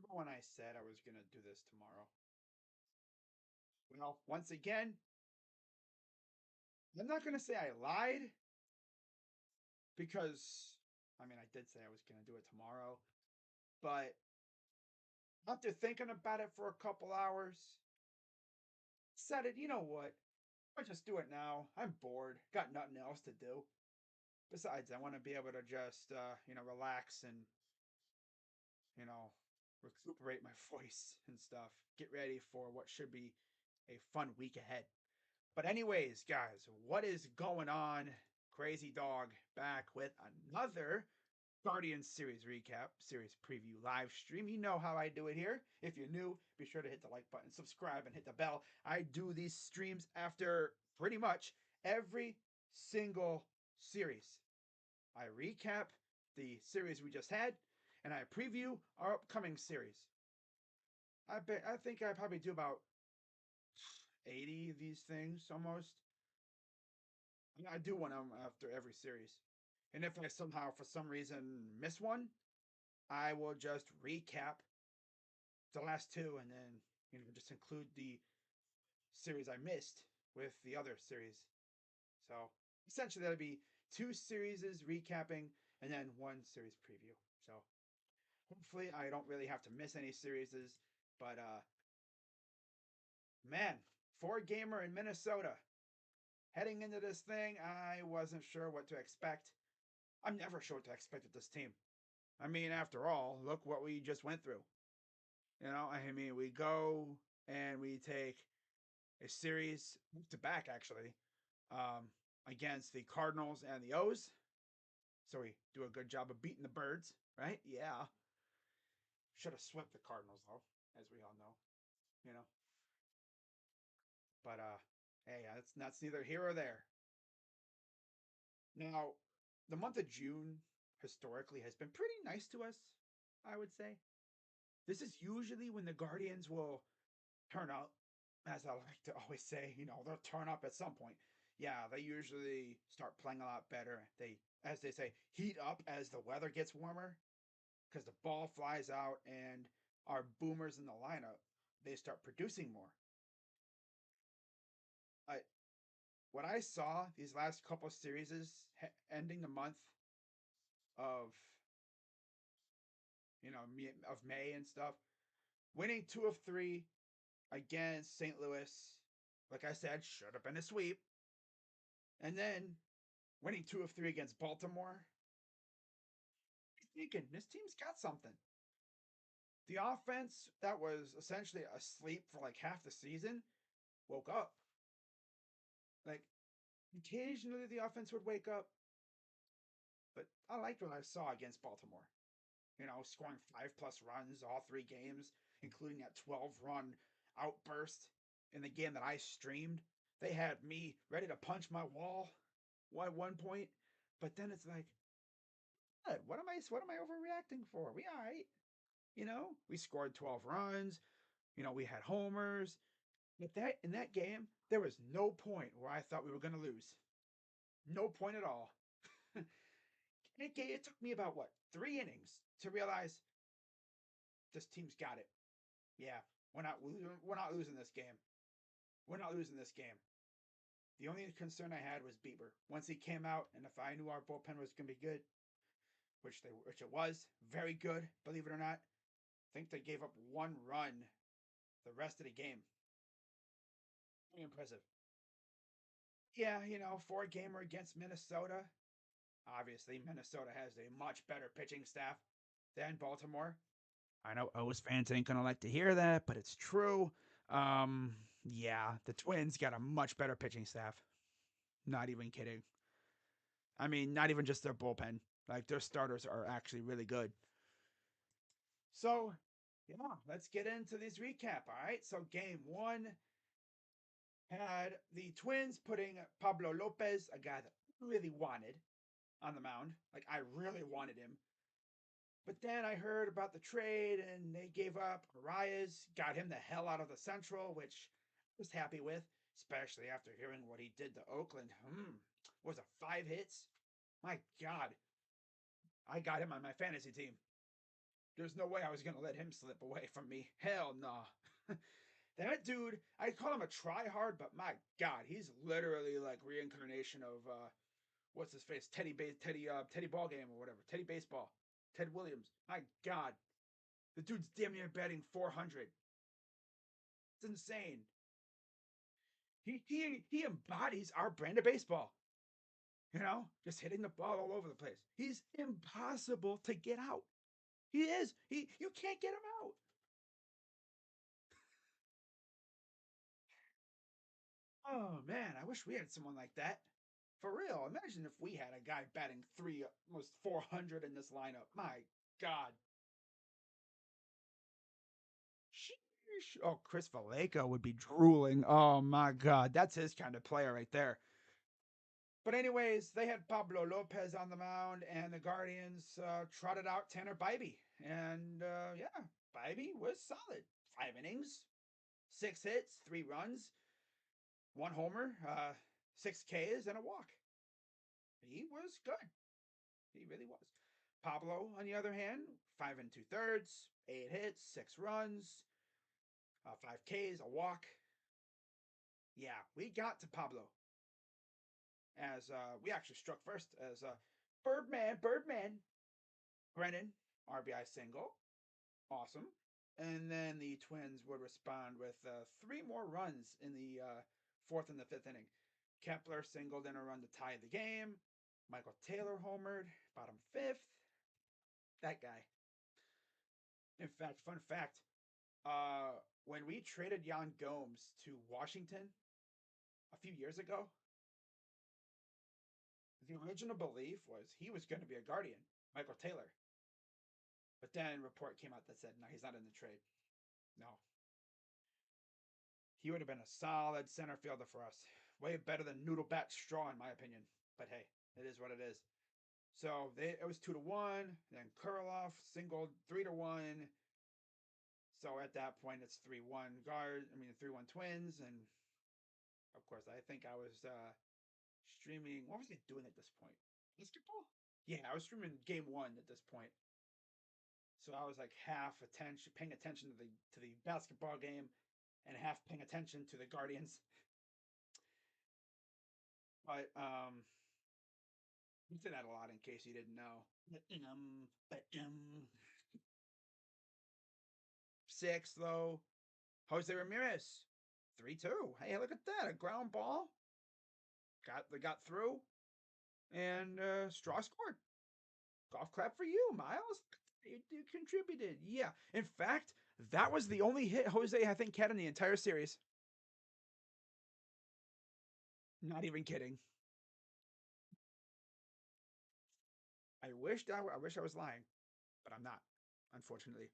when I said I was going to do this tomorrow? Well, once again, I'm not going to say I lied because, I did say I was going to do it tomorrow, but after thinking about it for a couple hours, decided, you know what? I'll just do it now. I'm bored, got nothing else to do. Besides, I want to be able to just, relax and, you know, recuperate my voice and stuff. Get ready for what should be a fun week ahead. But anyways, guys, what is going on? Crazy Dog back with another Guardians series recap, series preview live stream. You know how I do it here. If you're new, be sure to hit the like button, subscribe, and hit the bell. I do these streams after pretty much every single series. I recap the series we just had, and I preview our upcoming series. I think I probably do about 80 of these things almost. I do one of them after every series. And if I somehow, for some reason, miss one, I will just recap the last two and then, just include the series I missed with the other series. So essentially, that'll be two series recapping and then one series preview. So hopefully, I don't really have to miss any series. But man, 4 gamer in Minnesota. Heading into this thing, I wasn't sure what to expect. I'm never sure what to expect with this team. After all, look what we just went through. We go and we take a series to back actually um, against the Cardinals and the O's. So we do a good job of beating the Birds, right? Yeah. Should have swept the Cardinals though, as we all know. You know, but hey, that's neither here or there. Now, the month of June historically has been pretty nice to us, I would say. This is usually when the Guardians will turn up, as I like to always say, they'll turn up at some point. Yeah, they usually start playing a lot better. As they say, heat up as the weather gets warmer because the ball flies out and our boomers in the lineup, they start producing more. I, what I saw these last couple of series ending the month of, of May and stuff, winning 2 of 3 against St. Louis, like I said, should have been a sweep. And then winning 2 of 3 against Baltimore. I'm thinking this team's got something. The offense that was essentially asleep for like half the season woke up. Like occasionally the offense would wake up, but I liked what I saw against Baltimore. Scoring 5+ runs all 3 games, including that 12-run outburst in the game that I streamed. They had me ready to punch my wall at one point, but then it's like, what am I overreacting for? We all right. We scored 12 runs. We had homers. But in that game, there was no point where I thought we were going to lose. No point at all. It took me about 3 innings to realize this team's got it. Yeah, we're not losing this game. We're not losing this game. The only concern I had was Bieber. Once he came out, and if I knew our bullpen was going to be good, which it was, very good, believe it or not. I think they gave up 1 run the rest of the game. Very impressive. Yeah, 4 gamer against Minnesota. Obviously, Minnesota has a much better pitching staff than Baltimore. I know O's fans ain't gonna like to hear that, but it's true. Yeah, the Twins got a much better pitching staff. Not even kidding. Not even just their bullpen. Like their starters are actually really good. So, yeah, let's get into this recap. All right. So, game one had the Twins putting Pablo Lopez, a guy that I really wanted, on the mound. Like I really wanted him. But then I heard about the trade and they gave up Arias, got him the hell out of the Central, which I was happy with, especially after hearing what he did to Oakland. Was it 5 hits? My God. I got him on my fantasy team. There's no way I was gonna let him slip away from me. Hell no. Nah. That dude, I call him a tryhard, but my God, he's literally like reincarnation of what's his face, Teddy Ballgame or whatever, Teddy Baseball, Ted Williams. My God, the dude's damn near batting 400. It's insane. He embodies our brand of baseball. You know, just hitting the ball all over the place. He's impossible to get out. He is. You can't get him out. Oh man, I wish we had someone like that. For real, imagine if we had a guy batting almost 400 in this lineup. My God. Sheesh. Oh, Chris Vallejo would be drooling. Oh my God, that's his kind of player right there. But anyways, they had Pablo Lopez on the mound, and the Guardians trotted out Tanner Bybee, and yeah, Bybee was solid. 5 innings, 6 hits, 3 runs, 1 homer, 6 Ks, and a walk. He was good. He really was. Pablo, on the other hand, 5 2/3, 8 hits, 6 runs, 5 Ks, a walk. Yeah, we got to Pablo as we actually struck first as Birdman, Brennan, RBI single. Awesome. And then the Twins would respond with 3 more runs in the fourth and the fifth inning. Kepler singled in a run to tie the game. Michael Taylor homered, bottom fifth. That guy. In fact, fun fact, when we traded Yan Gomes to Washington a few years ago, the original belief was he was going to be a Guardian, Michael Taylor. But then a report came out that said, no, he's not in the trade. No. He would have been a solid center fielder for us. Way better than Noodlebat Straw, in my opinion. But hey, it is what it is. So it was 2-1. Then Kurloff singled 3-1. So at that point, it's 3-1 guard. I mean, 3-1 Twins, and of course, I think I was streaming. What was I doing at this point? Basketball? Yeah, I was streaming game one at this point. So I was like paying attention to the basketball game, and half paying attention to the Guardians. But we say that a lot in case you didn't know. Six though. Jose Ramirez, 3-2. Hey, look at that, a ground ball. Got through, and Straw scored. Golf clap for you, Miles. You contributed. Yeah. In fact, that was the only hit Jose I think had in the entire series. Not even kidding. I wish I was lying, but I'm not, unfortunately.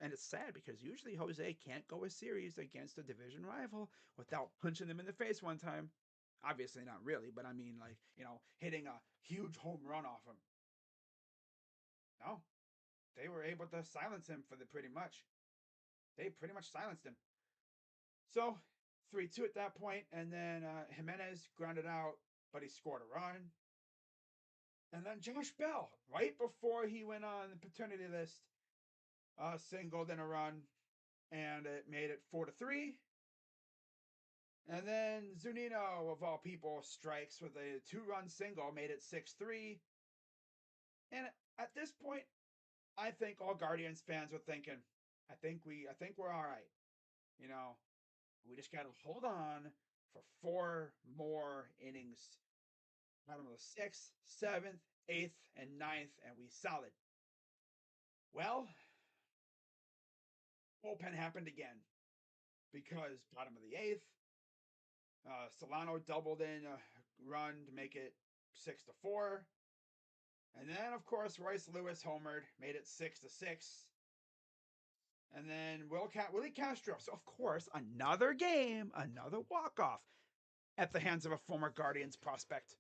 And it's sad because usually Jose can't go a series against a division rival without punching them in the face one time. Obviously not really, but I mean like, hitting a huge home run off him. No. They were able to silence him for the pretty much. They pretty much silenced him. So 3-2 at that point, and then Jimenez grounded out, but he scored a run. And then Josh Bell, right before he went on the paternity list, singled in a run, and it made it 4-3. And then Zunino, of all people, strikes with a 2-run single, made it 6-3. And at this point, I think all Guardians fans were thinking, I think we're all right. You know, we just got to hold on for 4 more innings. Bottom of the 6th, 7th, 8th, and 9th, and we solid. Well, bullpen happened again because bottom of the 8th, Solano doubled in a run to make it 6-4. And then, of course, Royce Lewis homered, made it 6-6. And then Willie Castro. So, of course, another game, another walk-off at the hands of a former Guardians prospect.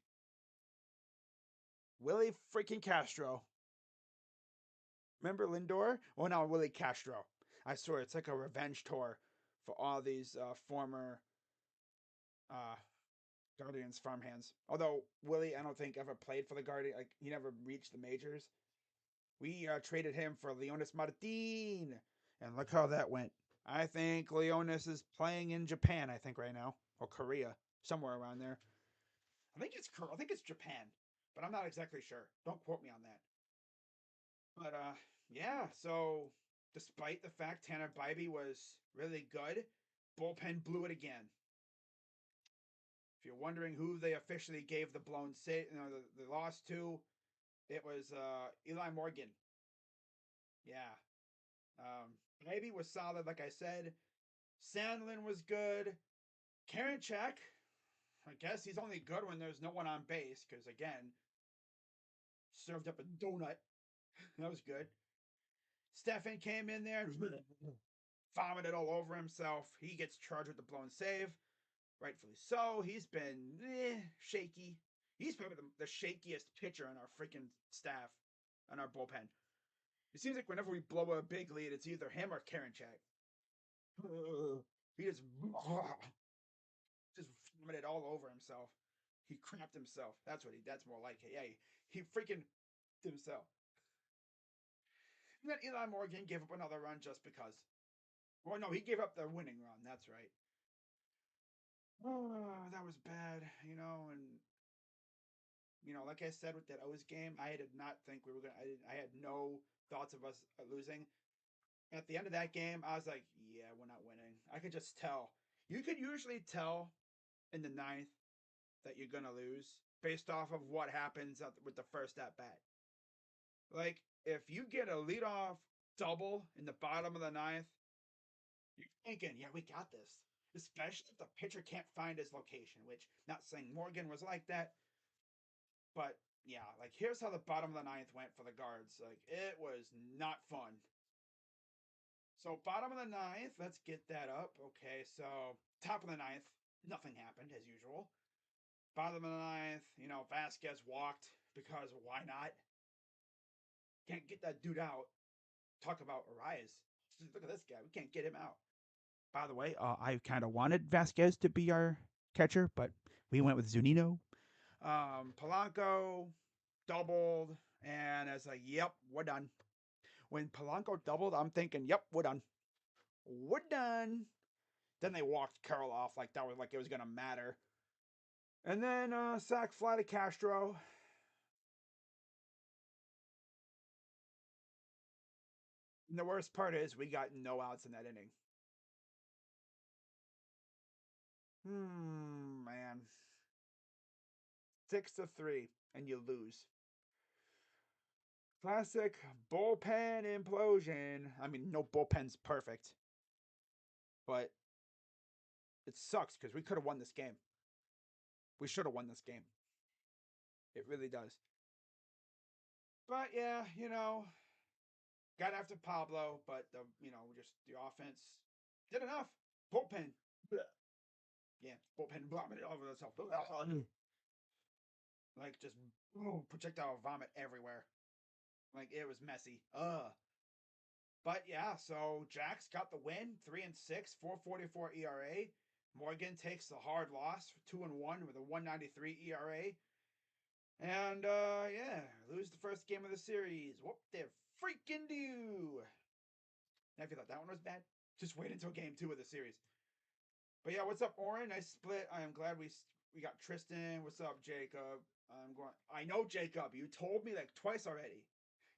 Willie freaking Castro. Remember Lindor? Well, now Willie Castro. I swear, it's like a revenge tour for all these former uh, Guardians farmhands. Although Willie, I don't think ever played for the Guardians. Like he never reached the majors. We traded him for Leonis Martin, and look how that went. I think Leonis is playing in Japan. I think right now, or Korea, somewhere around there. I think it's Japan, but I'm not exactly sure. Don't quote me on that. But yeah. So despite the fact Tanner Bybee was really good, bullpen blew it again. If you're wondering who they officially gave the blown the loss to, it was Eli Morgan. Yeah. Bybee was solid, like I said. Sandlin was good. Karinchak, I guess he's only good when there's no one on base, because again, served up a donut. That was good. Stefan came in there and vomited all over himself. He gets charged with the blown save. Rightfully so. He's been shaky. He's probably the shakiest pitcher on our freaking staff, on our bullpen. It seems like whenever we blow a big lead, it's either him or Karinchak. He just vomited all over himself. He crapped himself. That's more like it. Yeah, he freaking himself. And then Eli Morgan gave up another run just because. Well, no, he gave up the winning run. That's right. Oh, that was bad, and like I said with that O's game, I did not think we were gonna. I had no thoughts of us losing. At the end of that game, I was like, yeah, we're not winning. I could just tell. You could usually tell in the ninth that you're gonna lose based off of what happens with the first at bat. Like if you get a leadoff double in the bottom of the ninth, you're thinking, yeah, we got this. Especially if the pitcher can't find his location, which not saying Morgan was like that, but yeah, like here's how the bottom of the ninth went for the guards. Like it was not fun. So bottom of the ninth, let's get that up. Okay, so top of the ninth, nothing happened as usual. Bottom of the ninth, Vasquez walked because why not? Can't get that dude out. Talk about Arias. Look at this guy. We can't get him out. By the way, I kind of wanted Vasquez to be our catcher, but we went with Zunino. Polanco doubled, and I was like, yep, we're done. When Polanco doubled, I'm thinking, yep, we're done. We're done. Then they walked Carroll off like that was like it was gonna matter. And then sack fly to Castro. And the worst part is we got no outs in that inning. Man. 6-3, and you lose. Classic bullpen implosion. I mean, no bullpen's perfect, but it sucks because we could have won this game. We should have won this game. It really does. But yeah, got after Pablo, but just the offense did enough. Bullpen. Yeah, bullpen vomited over itself. Like just projectile vomit everywhere. Like it was messy. But yeah, so Jax got the win, 3-6, 4.44 ERA. Morgan takes the hard loss, 2-1 with a 1.93 ERA. And yeah, lose the first game of the series. Whoop they freaking do. Now if you thought that one was bad, just wait until game 2 of the series. But yeah, what's up, Oren? Nice split. I am glad we got Tristan. What's up, Jacob? I know Jacob. You told me like twice already.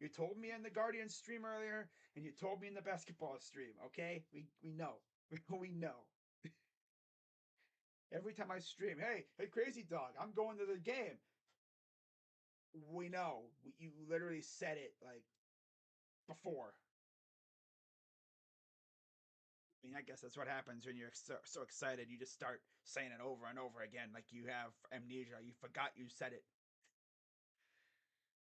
You told me in the Guardian stream earlier, and you told me in the basketball stream. Okay, we know. We know. Every time I stream, hey, crazy dog, I'm going to the game. We know. You literally said it like before. I mean, I guess that's what happens when you're so excited. You just start saying it over and over again, like you have amnesia. You forgot you said it.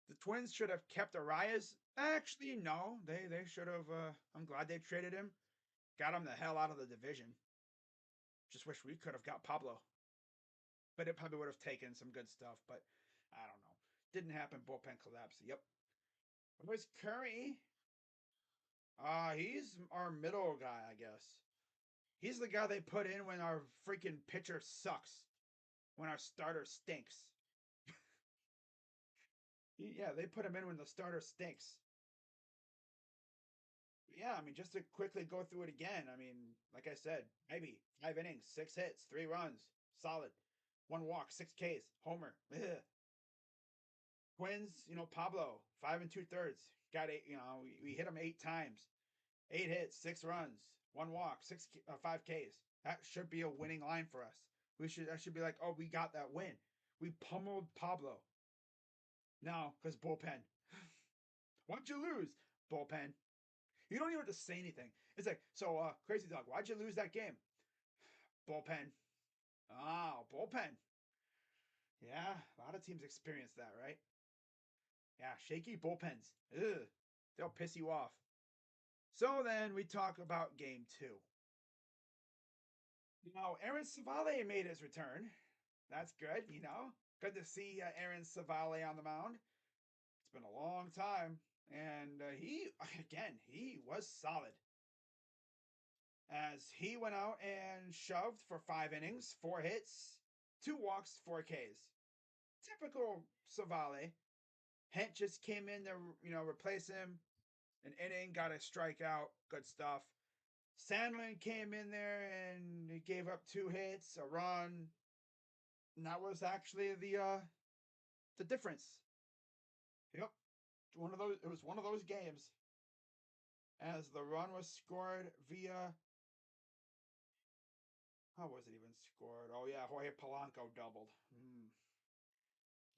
The Twins should have kept Arias. Actually, no, they should have. I'm glad they traded him. Got him the hell out of the division. Just wish we could have got Pablo, but it probably would have taken some good stuff. But I don't know. Didn't happen. Bullpen collapse. Yep. Where's Curry? He's our middle guy, I guess. He's the guy they put in when our freaking pitcher sucks. When our starter stinks. Yeah, they put him in when the starter stinks. yeah, I mean, just to quickly go through it again. I mean, like I said, maybe 5 innings, 6 hits, 3 runs, solid. 1 walk, 6 Ks, homer. Ugh. Twins, Pablo, 5 and 2/3. Got eight, we hit him 8 times. 8 hits, 6 runs, 1 walk, 5 Ks. That should be a winning line for us. That should be like, oh, we got that win. We pummeled Pablo. No, because bullpen. Why'd you lose? Bullpen. You don't even have to say anything. It's like, so Crazy Dog, why'd you lose that game? Bullpen. Oh, bullpen. Yeah, a lot of teams experience that, right? Yeah, shaky bullpens. Ugh, they'll piss you off. So then we talk about game two. Now, Aaron Savale made his return. That's good. Good to see Aaron Savale on the mound. It's been a long time. And he was solid. As he went out and shoved for 5 innings, 4 hits, 2 walks, 4 Ks. Typical Savale. Hent just came in to, replace him. An inning, got a strikeout, good stuff. Sandlin came in there and he gave up 2 hits, a run. And that was actually the difference. Yep. It was one of those games. As the run was scored via, how was it even scored? Oh yeah, Jorge Polanco doubled.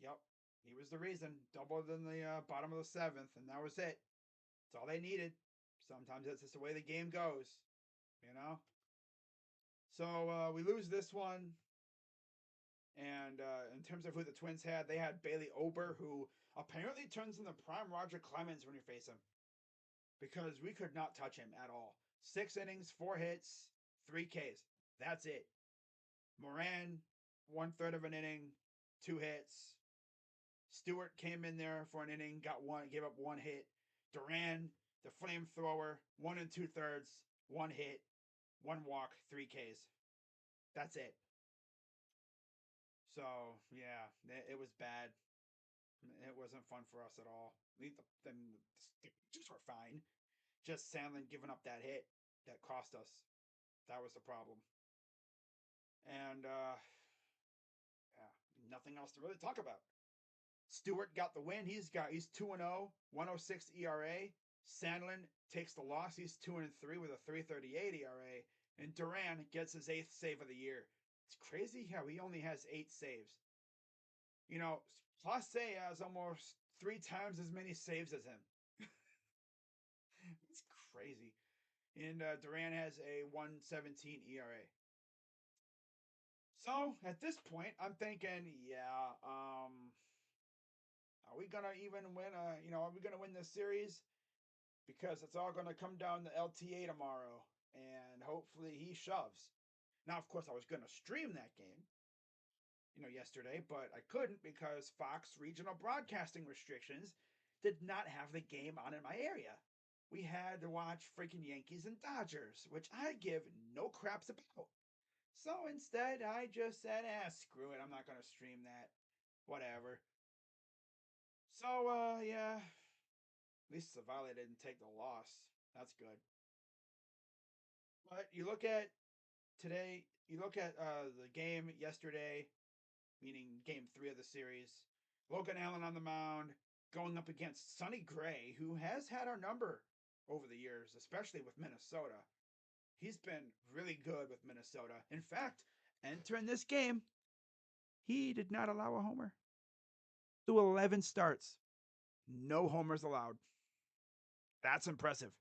Yep. He was the reason. Doubled in the bottom of the seventh, and that was it. That's all they needed. Sometimes that's just the way the game goes, you know? So we lose this one. And in terms of who the Twins had, they had Bailey Ober, who apparently turns into prime Roger Clemens when you face him. Because we could not touch him at all. 6 innings, 4 hits, 3 Ks. That's it. Moran, 1/3 of an inning, 2 hits. Stewart came in there for an inning, gave up 1 hit. Duran, the flamethrower, 1 and 2/3, 1 hit, 1 walk, 3 Ks. That's it. So yeah, it was bad. It wasn't fun for us at all. The pitchers were fine. Just Sandlin giving up that hit that cost us. That was the problem. And yeah, nothing else to really talk about. Stewart got the win. He's 2-0, 106 ERA. Sandlin takes the loss. He's 2-3 with a 3.38 ERA. And Duran gets his 8th save of the year. It's crazy how he only has 8 saves. Clase has almost 3 times as many saves as him. It's crazy. And Duran has a 1.17 ERA. So at this point, I'm thinking, yeah, are we gonna even win? Are we gonna win this series? Because it's all gonna come down to LTA tomorrow, and hopefully he shoves. Now, of course, I was gonna stream that game, yesterday, but I couldn't because Fox regional broadcasting restrictions did not have the game on in my area. We had to watch freaking Yankees and Dodgers, which I give no craps about. So instead, I just said, screw it. I'm not going to stream that. Whatever. So, yeah. At least Savale didn't take the loss. That's good. But you look at today, you look at the game yesterday, meaning game 3 of the series. Logan Allen on the mound, going up against Sonny Gray, who has had our number over the years, especially with Minnesota. He's been really good with Minnesota. In fact, entering this game, he did not allow a homer. Through 11 starts, no homers allowed. That's impressive.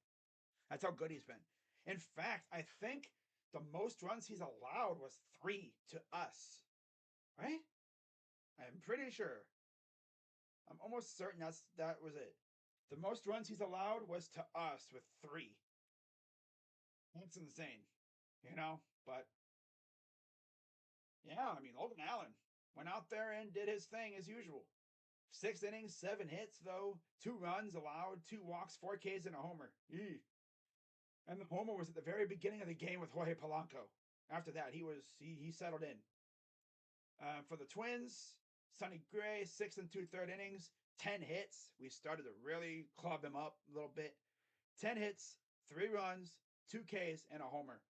That's how good he's been. In fact, I think the most runs he's allowed was 3 to us. Right? I'm pretty sure. I'm almost certain that was it. The most runs he's allowed was to us with 3. That's insane. But yeah, I mean, Logan Allen went out there and did his thing as usual. 6 innings, 7 hits, though. 2 runs allowed, 2 walks, 4 Ks, and a homer. Eee. And the homer was at the very beginning of the game with Jorge Polanco. After that, he settled in. For the Twins, Sonny Gray, 6 and 2/3 innings, 10 hits. We started to really club him up a little bit. 10 hits, 3 runs, 2 Ks, and a homer.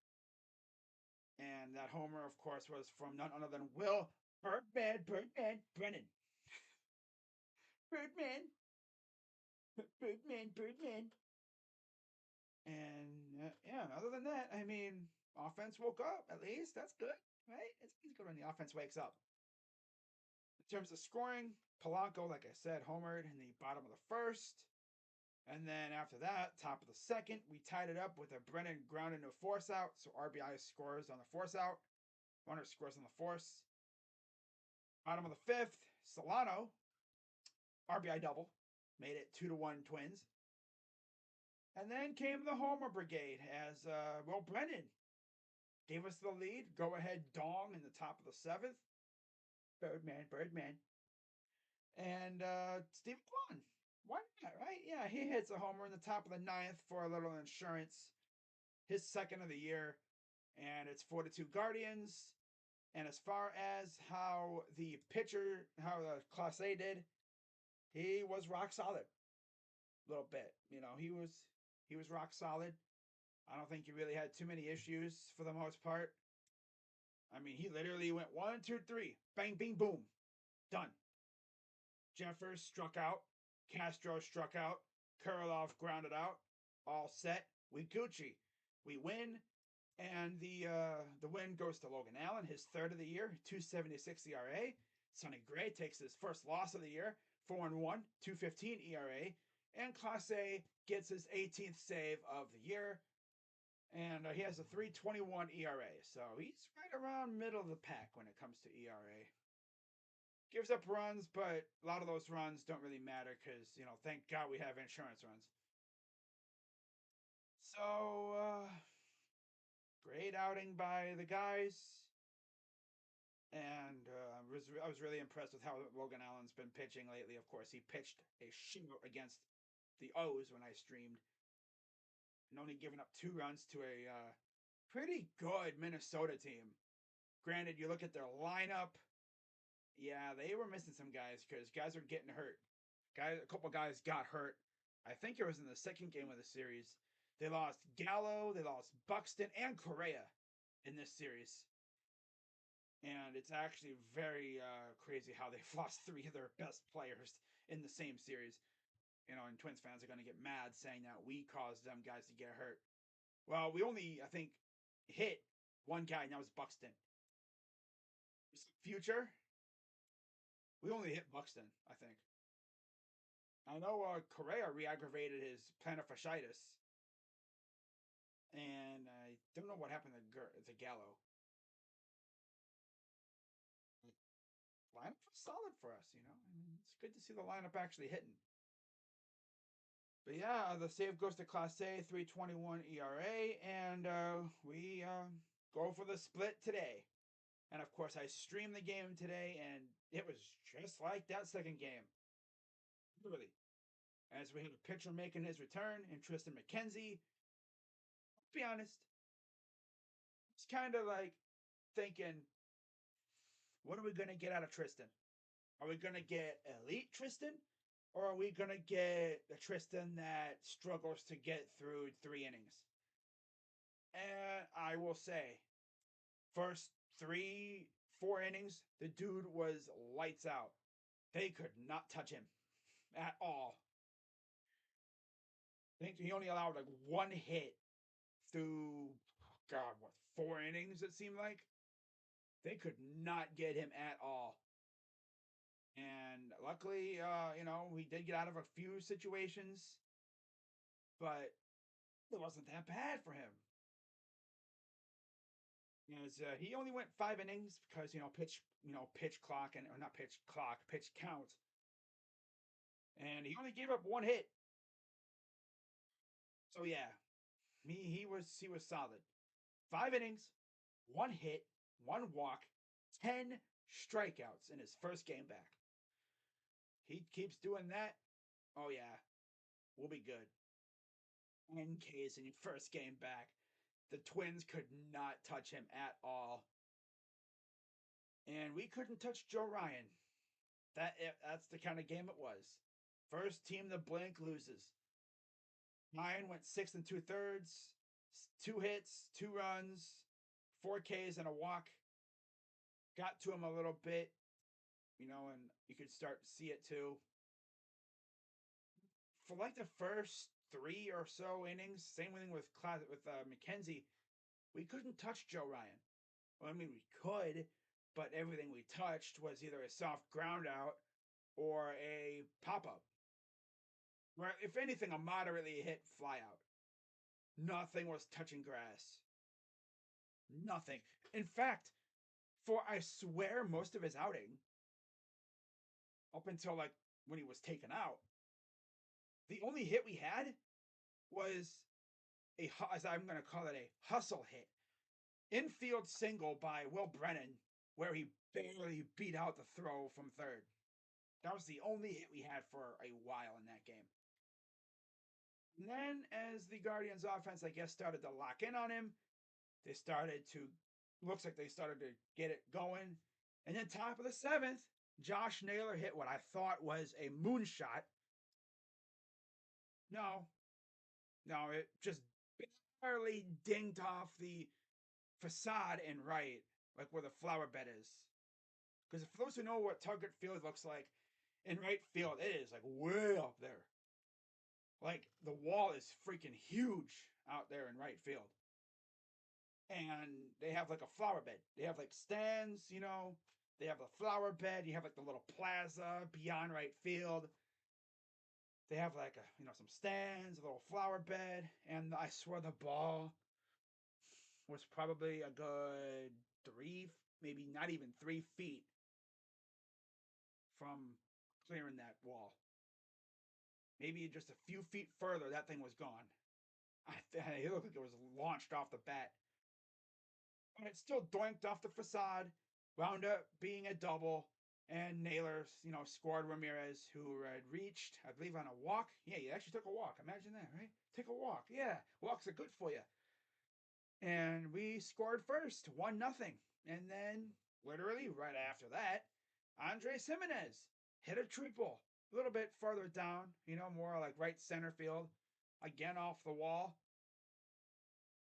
And that homer, of course, was from none other than Will Birdman Brennan. Birdman, Birdman. And yeah, other than that, I mean, offense woke up at least. That's good, right? It's good when the offense wakes up. In terms of scoring, Polanco, like I said, homered in the bottom of the first. And then after that, top of the second, we tied it up with a Brennan ground into a force out. So RBI scores on the force out. Runner scores on the force. Bottom of the fifth, Solano, RBI double. Made it 2-1 Twins. And then came the homer brigade as Will Brennan gave us the lead. Go ahead dong in the top of the seventh. Birdman. And Steve Kwan. Why not, right? Yeah, he hits a homer in the top of the ninth for a little insurance. His second of the year. And it's 4-2 Guardians. And as far as how the pitcher, how the Class A did, he was rock solid. A little bit. You know, he was rock solid. I don't think he really had too many issues for the most part. I mean, he literally went 1, 2, 3, bang, bing, boom, done. Jeffers struck out. Castro struck out. Kurlov grounded out. All set. We Gucci. We win. And the win goes to Logan Allen, his third of the year, 2.76 ERA. Sonny Gray takes his first loss of the year, 4-1, 2.15 ERA. And Clase gets his 18th save of the year. And he has a 3.21 ERA. So he's right around middle of the pack when it comes to ERA. Gives up runs, but a lot of those runs don't really matter because, you know, thank God we have insurance runs. So, great outing by the guys. And I was really impressed with how Logan Allen's been pitching lately. Of course, he pitched a shootout against the O's when I streamed. And only giving up 2 runs to a pretty good Minnesota team. Granted, you look at their lineup. Yeah, they were missing some guys because guys are getting hurt. A couple guys got hurt. I think it was in the second game of the series. They lost Gallo, they lost Buxton, and Correa in this series. And it's actually very crazy how they've lost 3 of their best players in the same series. You know, and Twins fans are going to get mad saying that we caused them guys to get hurt. Well, we only, I think, hit one guy, and that was Buxton. Future, we only hit Buxton, I think. I know Correa re-aggravated his plantar fasciitis. And I don't know what happened to Gallo. Lineup was solid for us, you know. I mean, it's good to see the lineup actually hitting. But yeah, the save goes to Class A, 3.21 ERA, and we go for the split today. And of course, I streamed the game today, and it was just like that second game. Literally. As we had a pitcher making his return, and Tristan McKenzie. I'll be honest, it's kind of like thinking, what are we going to get out of Tristan? Are we going to get elite Tristan? Or are we going to get a Tristan that struggles to get through 3 innings? And I will say, first 3-4 innings, the dude was lights out. They could not touch him at all. I think he only allowed like 1 hit through, God, what, 4 innings it seemed like? They could not get him at all. And luckily, you know, we did get out of a few situations, but it wasn't that bad for him. As he only went 5 innings because pitch clock and or not pitch clock, pitch count, and he only gave up 1 hit. So yeah, he was solid. 5 innings, 1 hit, 1 walk, 10 strikeouts in his first game back. He keeps doing that. Oh yeah, we'll be good. 10 Ks in your first game back. The Twins could not touch him at all. And we couldn't touch Joe Ryan. That's the kind of game it was. First team to blink loses. Ryan went 6 2/3, 2 hits, 2 runs, 4 Ks, and a walk. Got to him a little bit, and you could start to see it too. For like the first 3 or so innings, same thing with McKenzie, we couldn't touch Joe Ryan. Well, I mean, we could, but everything we touched was either a soft ground out or a pop up. Or if anything, a moderately hit fly out. Nothing was touching grass. Nothing. In fact, for I swear most of his outing, up until like when he was taken out, the only hit we had was as I'm going to call it, a hustle hit. Infield single by Will Brennan, where he barely beat out the throw from third. That was the only hit we had for a while in that game. And then, as the Guardians' offense, I guess, started to lock in on him, looks like they started to get it going. And then, top of the seventh, Josh Naylor hit what I thought was a moonshot. No, it just barely dinged off the facade in right, like where the flower bed is. Because for those who know what Target Field looks like, in right field, it is like way up there. Like the wall is freaking huge out there in right field. And they have like a flower bed. They have like stands, They have a flower bed. You have like the little plaza beyond right field. They have like some stands, a little flower bed, and I swear the ball was probably a good 3, maybe not even 3 feet from clearing that wall. Maybe just a few feet further, that thing was gone. It looked like it was launched off the bat. And it still doinked off the facade, wound up being a double, and Naylor, scored Ramirez, who had reached, I believe, on a walk. Yeah, he actually took a walk. Imagine that, right? Take a walk. Yeah, walks are good for you. And we scored first, 1-0. And then, literally right after that, Andres Gimenez hit a triple, a little bit further down, more like right center field, again off the wall.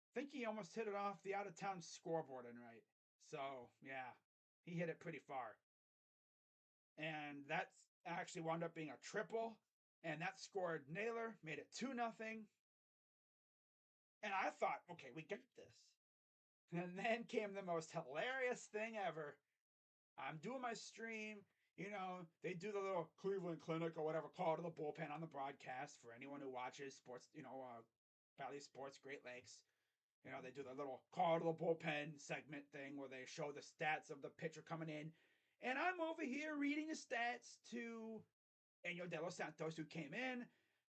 I think he almost hit it off the out of town scoreboard and right. So, yeah, he hit it pretty far. And that actually wound up being a triple. And that scored Naylor, made it 2-0. And I thought, okay, we got this. And then came the most hilarious thing ever. I'm doing my stream. They do the little Cleveland Clinic or whatever, call to the bullpen on the broadcast for anyone who watches sports, Valley Sports Great Lakes. They do the little call to the bullpen segment thing where they show the stats of the pitcher coming in. And I'm over here reading the stats to Enyo De Los Santos, who came in.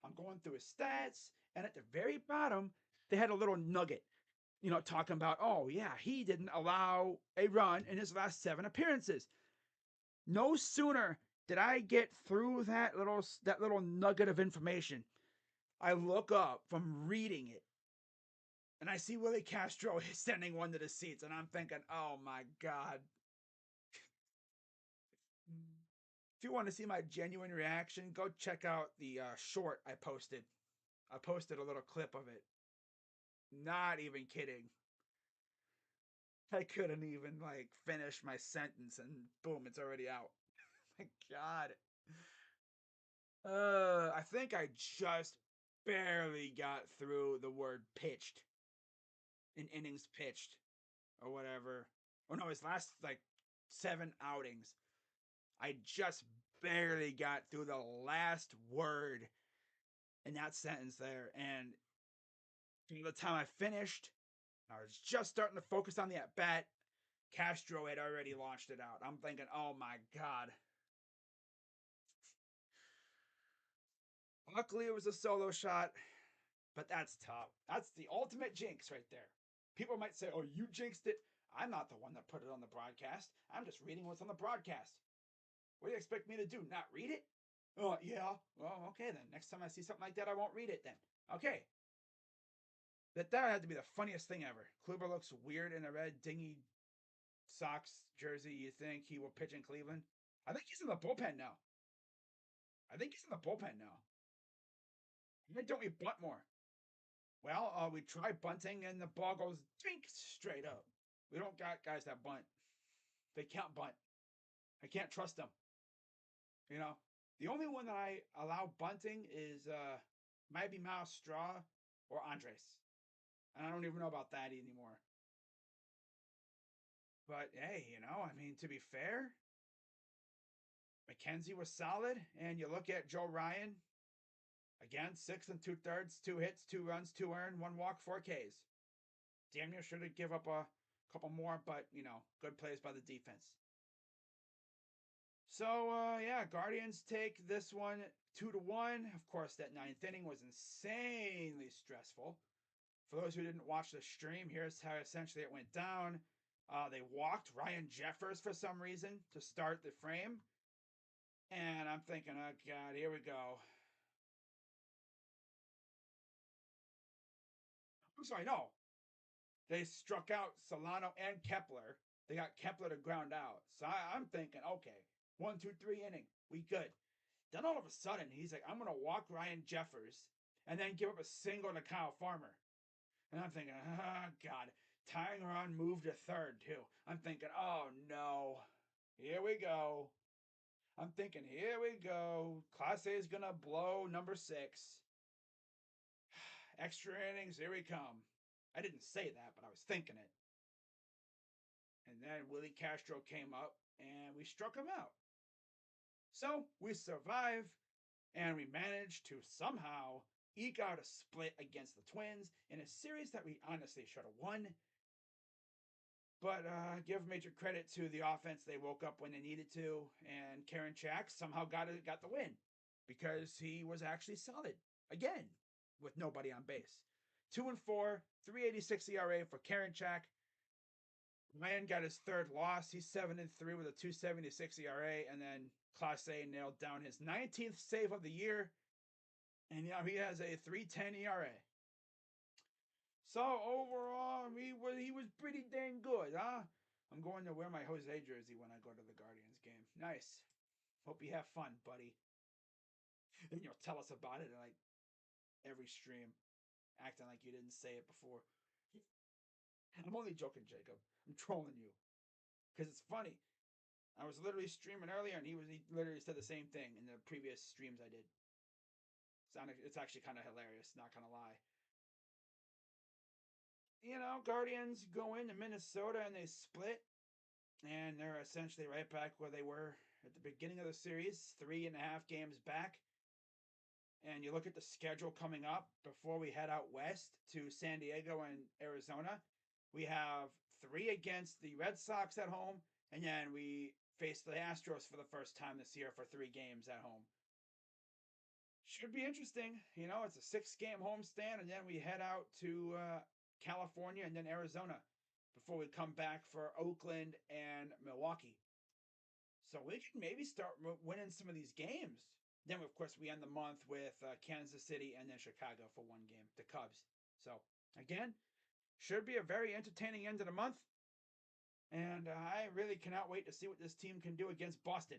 I'm going through his stats. And at the very bottom, they had a little nugget, talking about, oh, yeah, he didn't allow a run in his last 7 appearances. No sooner did I get through that little nugget of information, I look up from reading it, and I see Willie Castro sending one to the seats, and I'm thinking, oh my God. If you want to see my genuine reaction, go check out the short I posted. I posted a little clip of it. Not even kidding. I couldn't even finish my sentence, and boom, it's already out. My God. I think I just barely got through the word pitched in innings pitched or whatever. Oh no, his last 7 outings. I just barely got through the last word in that sentence there. And by the time I finished, I was just starting to focus on the at bat. Castro had already launched it out. I'm thinking, oh my God. Luckily, it was a solo shot, but that's tough. That's the ultimate jinx right there. People might say, oh, you jinxed it. I'm not the one that put it on the broadcast. I'm just reading what's on the broadcast. What do you expect me to do? Not read it? Oh, yeah. Well, okay then. Next time I see something like that, I won't read it then. Okay. That had to be the funniest thing ever. Kluber looks weird in a red dingy Sox jersey. You think he will pitch in Cleveland? I think he's in the bullpen now. Why don't we bunt more? Well, we try bunting and the ball goes dink straight up. We don't got guys that bunt. They can't bunt. I can't trust them. You know, the only one that I allow bunting is maybe Miles Straw or Andres. And I don't even know about that anymore. But hey, I mean, to be fair, McKenzie was solid. And you look at Joe Ryan, again, 6 2/3, 2 hits, 2 runs, 2 earned, 1 walk, 4 Ks. Damn near should have give up a couple more, but good plays by the defense. So yeah, Guardians take this one 2-1. Of course, that ninth inning was insanely stressful. For those who didn't watch the stream, here's how essentially it went down. They walked Ryan Jeffers for some reason to start the frame. And I'm thinking, oh God, here we go. I'm sorry, no. They struck out Solano and Kepler. They got Kepler to ground out. So I'm thinking, okay, 1, 2, 3 inning, we good. Then all of a sudden, he's like, I'm going to walk Ryan Jeffers and then give up a single to Kyle Farmer. And I'm thinking, oh, God. Tying Ron moved to third, too. I'm thinking, oh, no. Here we go. I'm thinking, here we go. Class A is going to blow number 6. Extra innings, here we come. I didn't say that, but I was thinking it. And then Willie Castro came up and we struck him out. So we survive and we managed to somehow eke out a split against the Twins in a series that we honestly should have won. But give major credit to the offense. They woke up when they needed to, and Karinchak somehow got the win because he was actually solid again with nobody on base. 2-4, 3.86 ERA for Karinchak. Ryan got his third loss. He's 7-3 with a 2.76 ERA, and then Clase nailed down his 19th save of the year, and he has a 3.10 ERA. So overall, he was pretty dang good, huh? I'm going to wear my Jose jersey when I go to the Guardians game. Nice. Hope you have fun, buddy. And tell us about it in like every stream, acting like you didn't say it before. I'm only joking, Jacob. I'm trolling you because it's funny. I was literally streaming earlier, and he literally said the same thing in the previous streams I did. It's actually kind of hilarious, not gonna lie. Guardians go into Minnesota and they split, and they're essentially right back where they were at the beginning of the series, 3.5 games back. And you look at the schedule coming up before we head out west to San Diego and Arizona. We have 3 against the Red Sox at home, and then we face the Astros for the first time this year for 3 games at home. Should be interesting. It's a 6-game homestand, and then we head out to California and then Arizona before we come back for Oakland and Milwaukee. So we can maybe start winning some of these games. Then, of course, we end the month with Kansas City and then Chicago for 1 game, the Cubs. So, again, should be a very entertaining end of the month. And I really cannot wait to see what this team can do against Boston.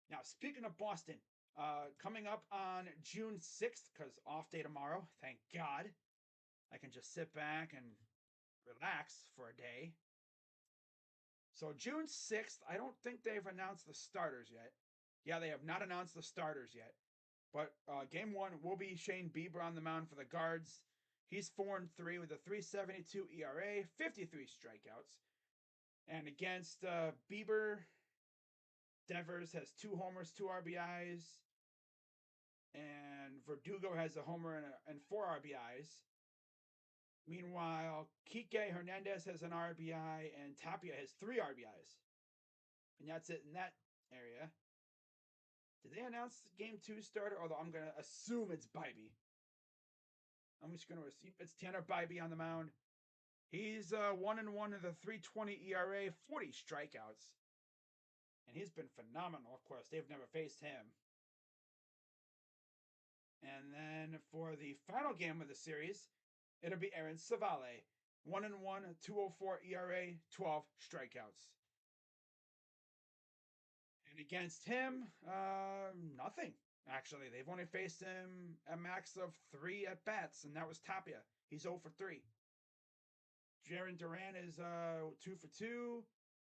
Now, speaking of Boston, coming up on June 6th, because off day tomorrow, thank God, I can just sit back and relax for a day. So June 6th, I don't think they've announced the starters yet. Yeah, they have not announced the starters yet. But game 1 will be Shane Bieber on the mound for the Guards. He's 4-3 with a 3.72 ERA, 53 strikeouts. And against Bieber, Devers has 2 homers, 2 RBIs. And Verdugo has a homer and 4 RBIs. Meanwhile, Kike Hernandez has an RBI and Tapia has 3 RBIs. And that's it in that area. Did they announce game 2 starter? Although I'm going to assume it's Bibee. I'm just going to assume it's Tanner Bibee on the mound. He's 1-1 with a 3.20 ERA, 40 strikeouts. And he's been phenomenal. Of course, they've never faced him. And then for the final game of the series, it'll be Aaron Savale. 1-1, 2.04 ERA, 12 strikeouts. And against him, nothing. Actually, they've only faced him a max of 3 at bats, and that was Tapia. He's 0 for 3. Jarren Duran is 2 for 2.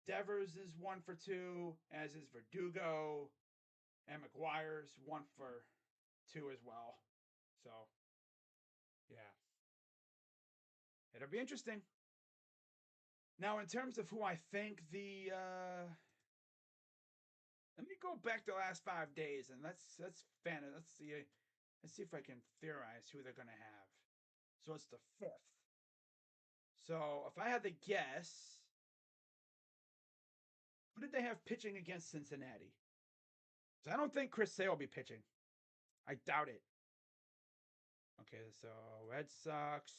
Devers is 1 for 2, as is Verdugo. And McGuire's 1 for 2 as well. So, yeah. It'll be interesting. Now, in terms of who I think the let me go back to the last 5 days and let's see if I can theorize who they're gonna have. So it's the 5th. So if I had to guess, who did they have pitching against Cincinnati? So I don't think Chris Sale will be pitching. I doubt it. Okay, so Red Sox.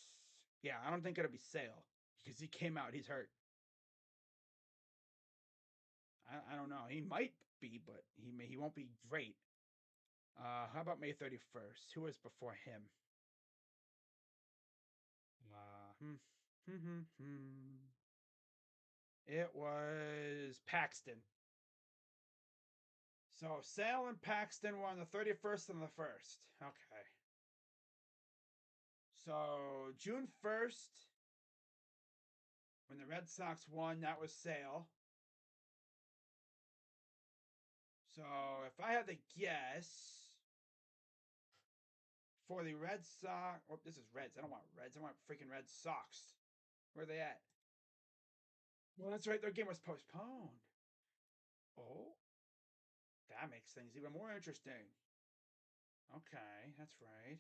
Yeah, I don't think it'll be Sale because he came out. He's hurt. I don't know. He might be, but he won't be great. How about May 31st? Who was before him? It was Paxton. So Sale and Paxton were on the 31st and the 1st. Okay. So June 1st, when the Red Sox won, that was Sale. So if I had to guess for the Red Sox, oh, this is Reds. I don't want Reds. I want freaking Red Sox. Where are they at? Well, that's right. Their game was postponed. Oh, that makes things even more interesting. Okay, that's right.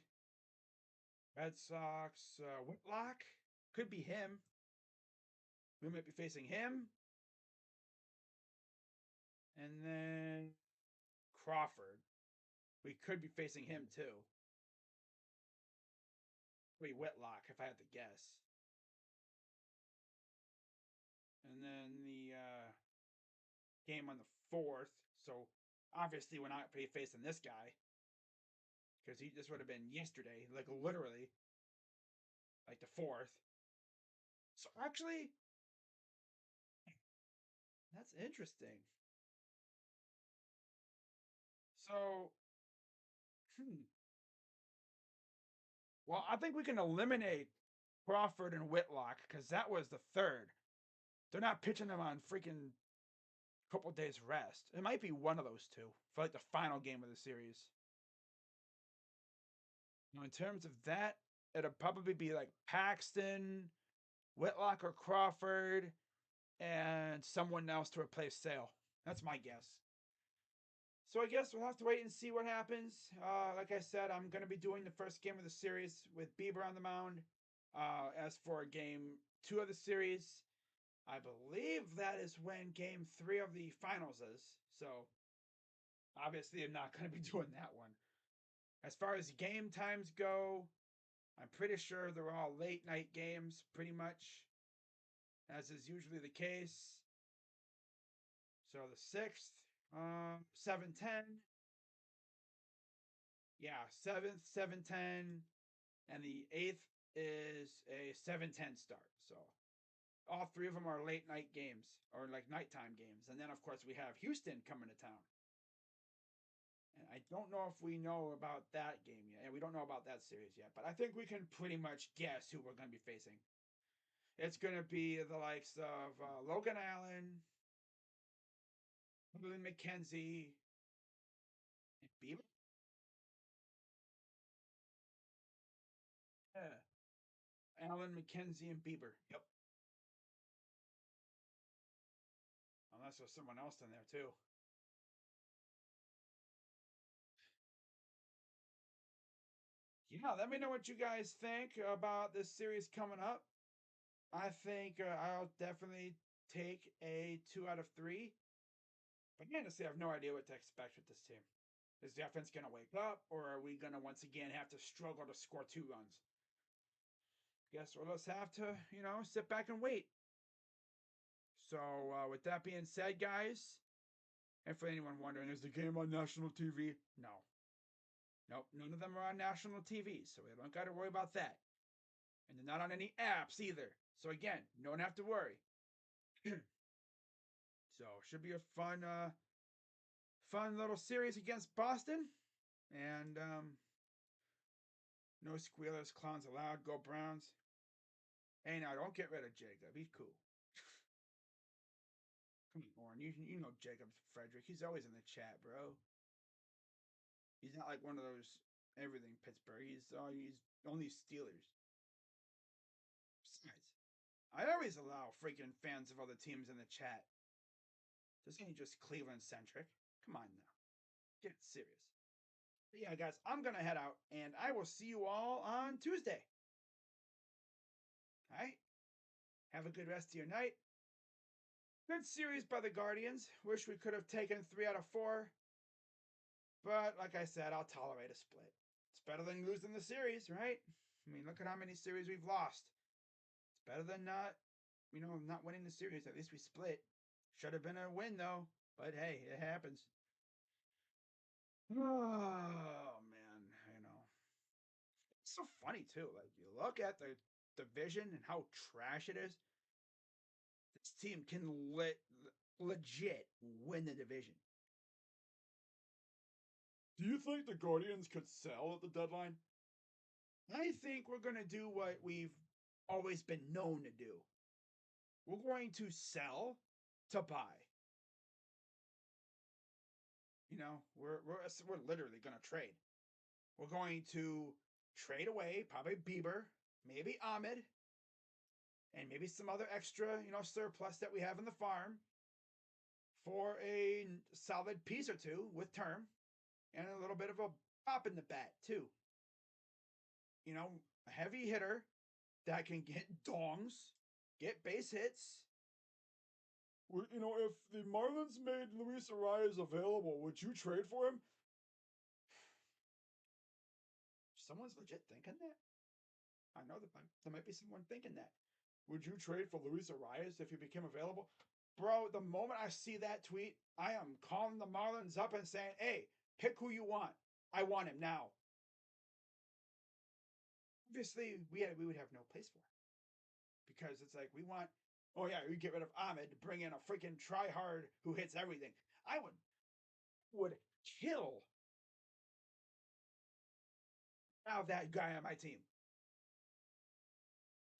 Red Sox, Whitlock could be him. We might be facing him. And then Crawford. We could be facing him too. Wait, Whitlock, if I had to guess. And then the game on the 4th. So obviously we're not facing this guy. Because this would have been yesterday, like literally. Like the 4th. So actually, that's interesting. So, well, I think we can eliminate Crawford and Whitlock because that was the 3rd. They're not pitching them on freaking couple days rest. It might be one of those two for like the final game of the series. Now, in terms of that, it'll probably be like Paxton, Whitlock, or Crawford, and someone else to replace Sale. That's my guess. So I guess we'll have to wait and see what happens. Like I said, I'm going to be doing the first game of the series with Bieber on the mound. As for game 2 of the series, I believe that is when game 3 of the finals is. So obviously, I'm not going to be doing that one. As far as game times go, I'm pretty sure they're all late night games, pretty much, as is usually the case. So the 6th, 7:10. Yeah, 7th, 7:10. And the 8th is a 7:10 start. So all 3 of them are late night games or like nighttime games. And then, of course, we have Houston coming to town. And I don't know if we know about that game yet. And we don't know about that series yet. But I think we can pretty much guess who we're going to be facing. It's going to be the likes of Logan Allen, Willie McKenzie, and Bieber. Yeah. Allen, McKenzie, and Bieber. Yep. Unless there's someone else in there too. Yeah, let me know what you guys think about this series coming up. I think I'll definitely take a 2 out of 3. But honestly, I have no idea what to expect with this team. Is the offense going to wake up, or are we going to once again have to struggle to score 2 runs? Guess we'll just have to, sit back and wait. So, with that being said, guys, and for anyone wondering, is the game on national TV? No. Nope, none of them are on national TV, so we don't got to worry about that. And they're not on any apps either. So again, you don't have to worry. So should be a fun little series against Boston. And No squealers, clowns allowed. Go Browns. Hey, now don't get rid of Jacob. He's cool. Come on, Warren. You know Jacob Frederick. He's always in the chat, bro. He's not like one of those everything Pittsburgh. He's only Steelers. Besides, I always allow freaking fans of other teams in the chat. This ain't just Cleveland centric. Come on now. Get serious. But yeah, guys, I'm gonna head out and I will see you all on Tuesday. Alright? Have a good rest of your night. Good series by the Guardians. Wish we could have taken 3 out of 4. But like I said, I'll tolerate a split. It's better than losing the series, right? I mean, look at how many series we've lost. It's better than not winning the series. At least we split. Should have been a win though. But hey, it happens. Oh man, it's so funny too. Like you look at the division and how trash it is. This team can legit win the division. Do you think the Guardians could sell at the deadline? I think we're going to do what we've always been known to do. We're going to sell to buy. We're literally going to trade. We're going to trade away probably Bieber, maybe Ahmed, and maybe some other extra, surplus that we have in the farm for a solid piece or two with term and a little bit of a pop in the bat too. A heavy hitter that can get dongs, get base hits. If the Marlins made Luis Arias available, would you trade for him? Someone's legit thinking that. I know that there might be someone thinking that. Would you trade for Luis Arias if he became available? Bro, the moment I see that tweet, I am calling the Marlins up and saying, hey, pick who you want. I want him now. Obviously, we would have no place for him. Because it's like, we get rid of Ahmed to bring in a freaking tryhard who hits everything. I would kill to have that guy on my team.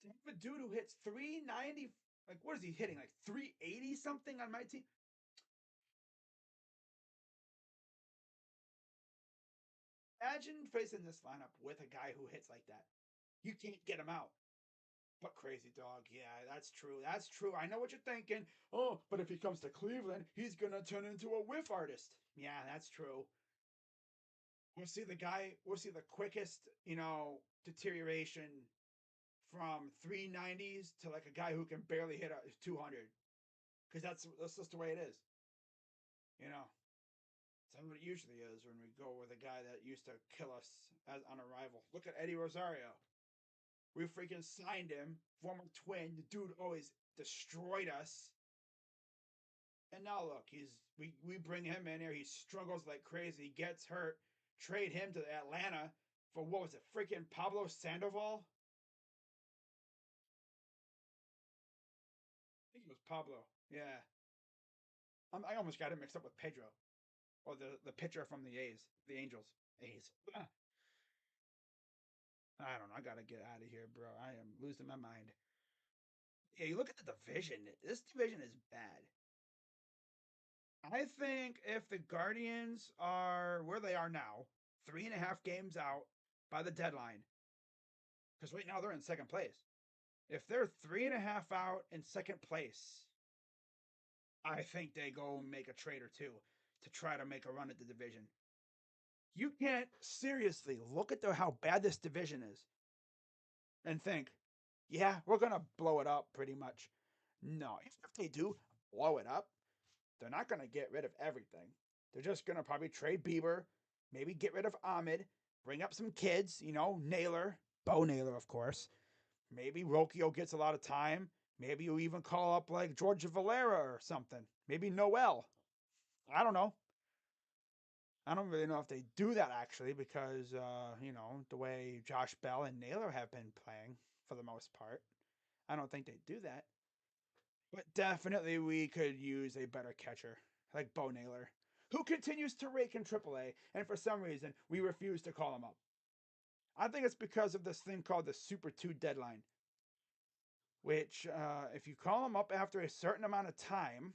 To have a dude who hits 390, like what is he hitting? Like 380 something on my team? Imagine facing this lineup with a guy who hits like that. You can't get him out. But crazy dog, yeah, that's true. That's true. I know what you're thinking. Oh, but if he comes to Cleveland, he's gonna turn into a whiff artist. Yeah, that's true. We'll see the quickest, deterioration from 390s to like a guy who can barely hit a 200. Because that's just the way it is. That's what it usually is when we go with a guy that used to kill us on arrival. Look at Eddie Rosario. We freaking signed him, former Twin. The dude always destroyed us. And now look, we bring him in here. He struggles like crazy. He gets hurt. Trade him to Atlanta for what was it? Freaking Pablo Sandoval. I think it was Pablo. Yeah, I almost got him mixed up with Pedro, or the pitcher from the Angels. A's. I don't know. I gotta get out of here, bro. I am losing my mind. Yeah, you look at the division. This division is bad. I think if the Guardians are where they are now, 3.5 games out by the deadline, because right now they're in second place. If they're 3.5 out in second place, I think they go make a trade or two to try to make a run at the division. You can't seriously look at how bad this division is and think, yeah, we're going to blow it up pretty much. No, if they do blow it up, they're not going to get rid of everything. They're just going to probably trade Bieber, maybe get rid of Ahmed, bring up some kids, Naylor, Bo Naylor, of course. Maybe Rocchio gets a lot of time. Maybe you even call up like George Valera or something. Maybe Noel. I don't know. I don't really know if they do that actually because, the way Josh Bell and Naylor have been playing for the most part. I don't think they do that. But definitely we could use a better catcher like Bo Naylor, who continues to rake in AAA, and for some reason we refuse to call him up. I think it's because of this thing called the Super 2 deadline, which, if you call them up after a certain amount of time,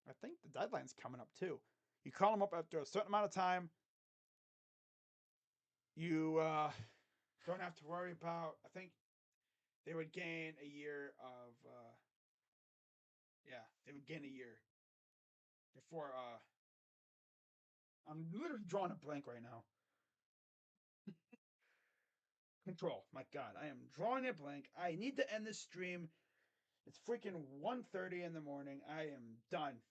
I think the deadline's coming up too. You call them up after a certain amount of time, you don't have to worry about. I think they would gain a year of. Yeah, they would gain a year before. I'm literally drawing a blank right now. Control. My God, I am drawing a blank. I need to end this stream. It's freaking 1:30 in the morning. I am done.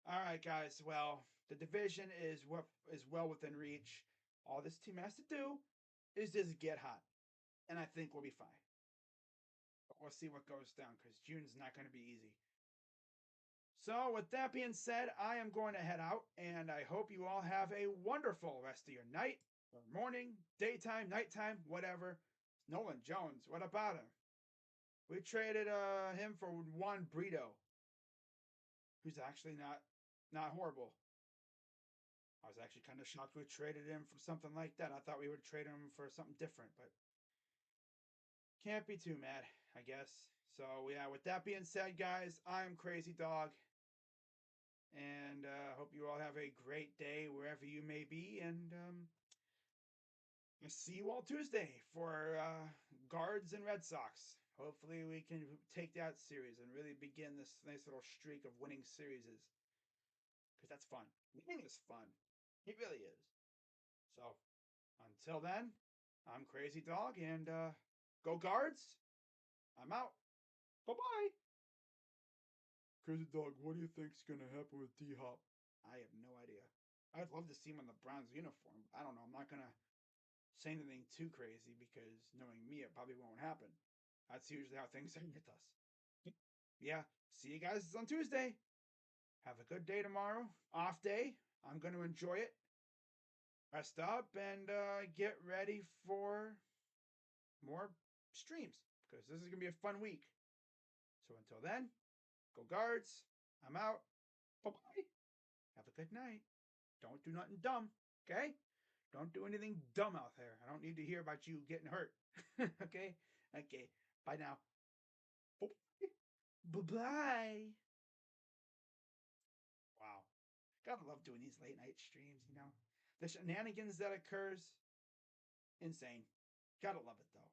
All right, guys. Well, the division is what is well within reach. All this team has to do is just get hot, and I think we'll be fine. But we'll see what goes down because June's not going to be easy. So, with that being said, I am going to head out, and I hope you all have a wonderful rest of your night, or morning, daytime, nighttime, whatever. Nolan Jones, what about him? We traded him for Juan Brito, who's actually not horrible. I was actually kind of shocked we traded him for something like that. I thought we would trade him for something different, but can't be too mad, I guess. So yeah, with that being said, guys, I'm Crazy Dog, and hope you all have a great day wherever you may be, and I'll see you all Tuesday for Guards and Red Sox. Hopefully, we can take that series and really begin this nice little streak of winning series, because that's fun. Winning is fun. It really is. So until then, I'm Crazy Dog, and go Guards. I'm out. Bye bye. Crazy Dog, what do you think's gonna happen with D Hop? I have no idea. I'd love to see him in the Browns uniform. I don't know. I'm not gonna say anything too crazy because knowing me, it probably won't happen. That's usually how things end with us. Yeah. See you guys on Tuesday. Have a good day tomorrow. Off day. I'm going to enjoy it. Rest up and get ready for more streams because this is going to be a fun week. So until then, go Guards. I'm out. Bye bye. Have a good night. Don't do nothing dumb. Okay? Don't do anything dumb out there. I don't need to hear about you getting hurt. Okay? Okay. Bye now. Bye bye. Wow. Gotta love doing these late night streams, you know? The shenanigans that occurs, insane. Gotta love it though.